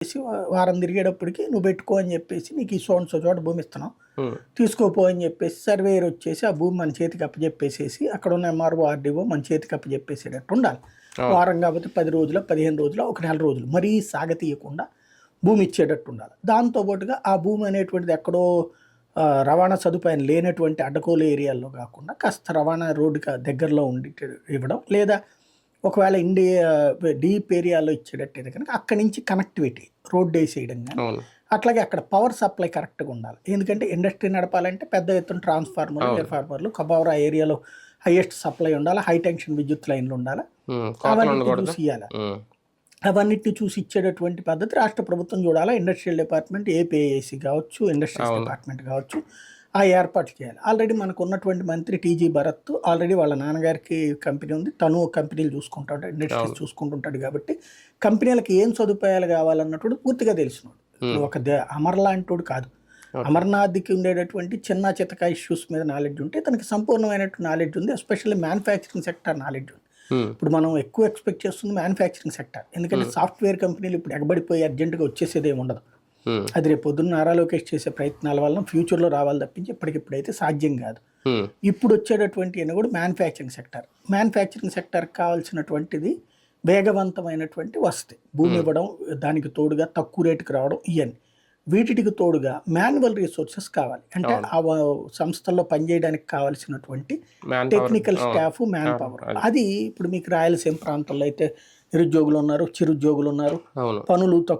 చేసి వారం తిరిగేటప్పటికి నువ్వు పెట్టుకో అని చెప్పేసి నీకు ఈ సో చోట భూమి ఇస్తున్నాం ఉమ్, తీసుకోపో అని చెప్పేసి సర్వేయర్ వచ్చేసి ఆ భూమి మన చేతికి అప్పచెప్పేసేసి అక్కడ ఉన్న ఎంఆర్ఓ ఆర్డీఓ మన చేతికి అప్పచెప్పేసేటట్టు ఉండాలి. అవును. వారం కాబట్టి 10 రోజులు 15 రోజులు ఒక నెల రోజులు మరీ సాగతీయకుండా భూమి ఇచ్చేటట్టు ఉండాలి. దాంతోపాటుగా ఆ భూమి అనేటువంటిది ఎక్కడో రవాణా సదుపాయం లేనటువంటి అడ్డకోలు ఏరియాల్లో కాకుండా కాస్త రవాణా రోడ్డుకి దగ్గరలో ఉండి ఇవ్వడం, లేదా ఒకవేళ ఇండియా డీప్ ఏరియాలో ఇచ్చేటట్టయితే కనుక అక్కడి నుంచి కనెక్టివిటీ రోడ్ వేసేయడం కానీ, అవును. అట్లాగే అక్కడ పవర్ సప్లై కరెక్ట్గా ఉండాలి. ఎందుకంటే ఇండస్ట్రీ నడపాలంటే పెద్ద ఎత్తున ట్రాన్స్ఫార్మర్లు ఎయిర్ ఫార్మర్లు కబౌరా ఏరియాలో హైయెస్ట్ సప్లై ఉండాలి, హై టెన్షన్ విద్యుత్ లైన్లు ఉండాలి. ఉమ్, కోతలు అవన్నిటిని ఉండకూడదు. చూసి ఇవ్వాలి. ఉమ్, అవన్నిటిని చూసి ఇచ్చేటటువంటి పద్ధతి రాష్ట్ర ప్రభుత్వం చూడాలా. ఇండస్ట్రియల్ డిపార్ట్మెంట్ ఏపీఐసి కావచ్చు, ఇండస్ట్రీస్ అవును. డిపార్ట్మెంట్ కావచ్చు, ఆ ఏర్పాట్లు చేయాలి. ఆల్రెడీ మనకు ఉన్నటువంటి మంత్రి టీజీ భరత్ ఆల్రెడీ వాళ్ళ నాన్నగారికి కంపెనీ ఉంది, తను కంపెనీలు చూసుకుంటాడు, ఇండస్ట్రీస్ అవును. చూసుకుంటుంటాడు కాబట్టి కంపెనీలకు ఏం సదుపాయాలు కావాలన్నట్టు పూర్తిగా తెలిసినోడు. ఇప్పుడు ఒక అమర్ లాంటోడు కాదు. ఓకే. అమర్నాథ్కి ఉండేటటువంటి చిన్న చితక ఇష్యూస్ మీద నాలెడ్జ్ ఉంటే తనకి సంపూర్ణమైనటువంటి నాలెడ్జ్ ఉంది, ఎస్పెషల్లీ మ్యానుఫ్యాక్చరింగ్ సెక్టర్ నాలెడ్జ్ ఉంది. ఉమ్, ఇప్పుడు మనం ఎక్కువ ఎక్స్పెక్ట్ చేస్తుంది మ్యానుఫ్యాక్చరింగ్ సెక్టర్, ఎందుకంటే సాఫ్ట్వేర్ కంపెనీలు ఇప్పుడు ఎగబడిపోయి అర్జెంటుగా వచ్చేసేది ఏమి ఉండదు. ఉమ్, అది రేపు పొద్దున్న నారా లోకేష్ చేసే ప్రయత్నాల వల్ల ఫ్యూచర్లో రావాలి తప్పించి ఇప్పటికిప్పుడైతే సాధ్యం కాదు. ఉమ్, ఇప్పుడు వచ్చేటటువంటి అని కూడా మ్యానుఫ్యాక్చరింగ్ సెక్టర్. మ్యానుఫ్యాక్చరింగ్ సెక్టర్కి కావాల్సినటువంటిది వేగవంతమైనటువంటి వస్తాయి, భూమి ఇవ్వడం, దానికి తోడుగా తక్కువ రేటుకి రావడం, ఇవన్నీ వీటికి తోడుగా మాన్యువల్ రిసోర్సెస్ కావాలి. అంటే ఆ సంస్థల్లో పనిచేయడానికి కావాల్సినటువంటి మ్యాన్ పవర్. టెక్నికల్ అవును. Staff, man power. అది. అది ఇప్పుడు మీకు రాయలసీమ ప్రాంతంలో అయితే నిరుద్యోగులు ఉన్నారు, చిరుద్యోగులు ఉన్నారు, అవును. పనులు తక్కువ